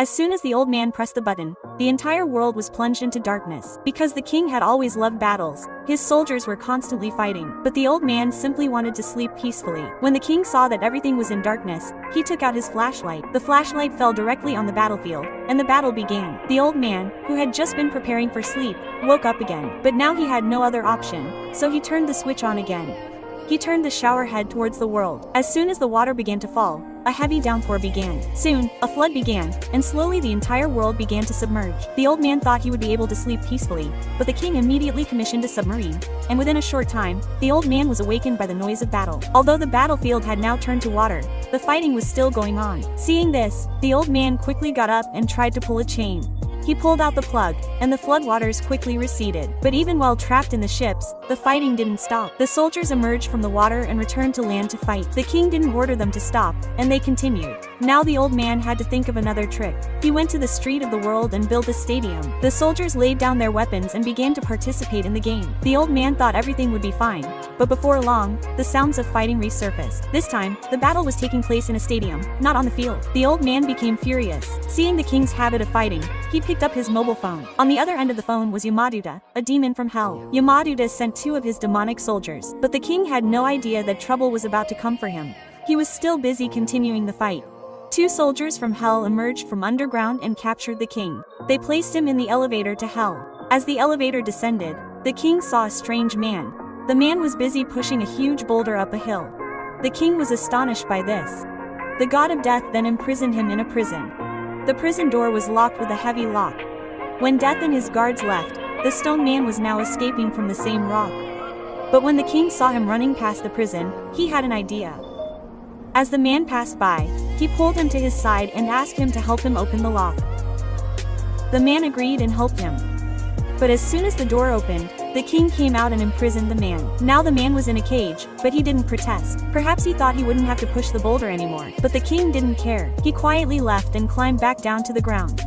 As soon as the old man pressed the button, the entire world was plunged into darkness. Because the king had always loved battles, his soldiers were constantly fighting, but the old man simply wanted to sleep peacefully. When the king saw that everything was in darkness, he took out his flashlight. The flashlight fell directly on the battlefield, and the battle began. The old man, who had just been preparing for sleep, woke up again. But now he had no other option, so he turned the switch on again. He turned the shower head towards the world. As soon as the water began to fall, a heavy downpour began. Soon, a flood began, and slowly the entire world began to submerge. The old man thought he would be able to sleep peacefully, but the king immediately commissioned a submarine, and within a short time, the old man was awakened by the noise of battle. Although the battlefield had now turned to water, the fighting was still going on. Seeing this, the old man quickly got up and tried to pull a chain. He pulled out the plug, and the floodwaters quickly receded. But even while trapped in the ships, the fighting didn't stop. The soldiers emerged from the water and returned to land to fight. The king didn't order them to stop, and they continued. Now the old man had to think of another trick. He went to the street of the world and built a stadium. The soldiers laid down their weapons and began to participate in the game. The old man thought everything would be fine, but before long, the sounds of fighting resurfaced. This time, the battle was taking place in a stadium, not on the field. The old man became furious. Seeing the king's habit of fighting, he picked up his mobile phone. On the other end of the phone was Yamaduta, a demon from hell. Yamaduta sent 2 of his demonic soldiers, but the king had no idea that trouble was about to come for him. He was still busy continuing the fight. 2 soldiers from hell emerged from underground and captured the king. They placed him in the elevator to hell. As the elevator descended, the king saw a strange man. The man was busy pushing a huge boulder up a hill. The king was astonished by this. The god of death then imprisoned him in a prison. The prison door was locked with a heavy lock. When Death and his guards left, the stone man was now escaping from the same rock. But when the king saw him running past the prison, he had an idea. As the man passed by, he pulled him to his side and asked him to help him open the lock. The man agreed and helped him. But as soon as the door opened, the king came out and imprisoned the man. Now the man was in a cage, but he didn't protest. Perhaps he thought he wouldn't have to push the boulder anymore. But the king didn't care. He quietly left and climbed back down to the ground.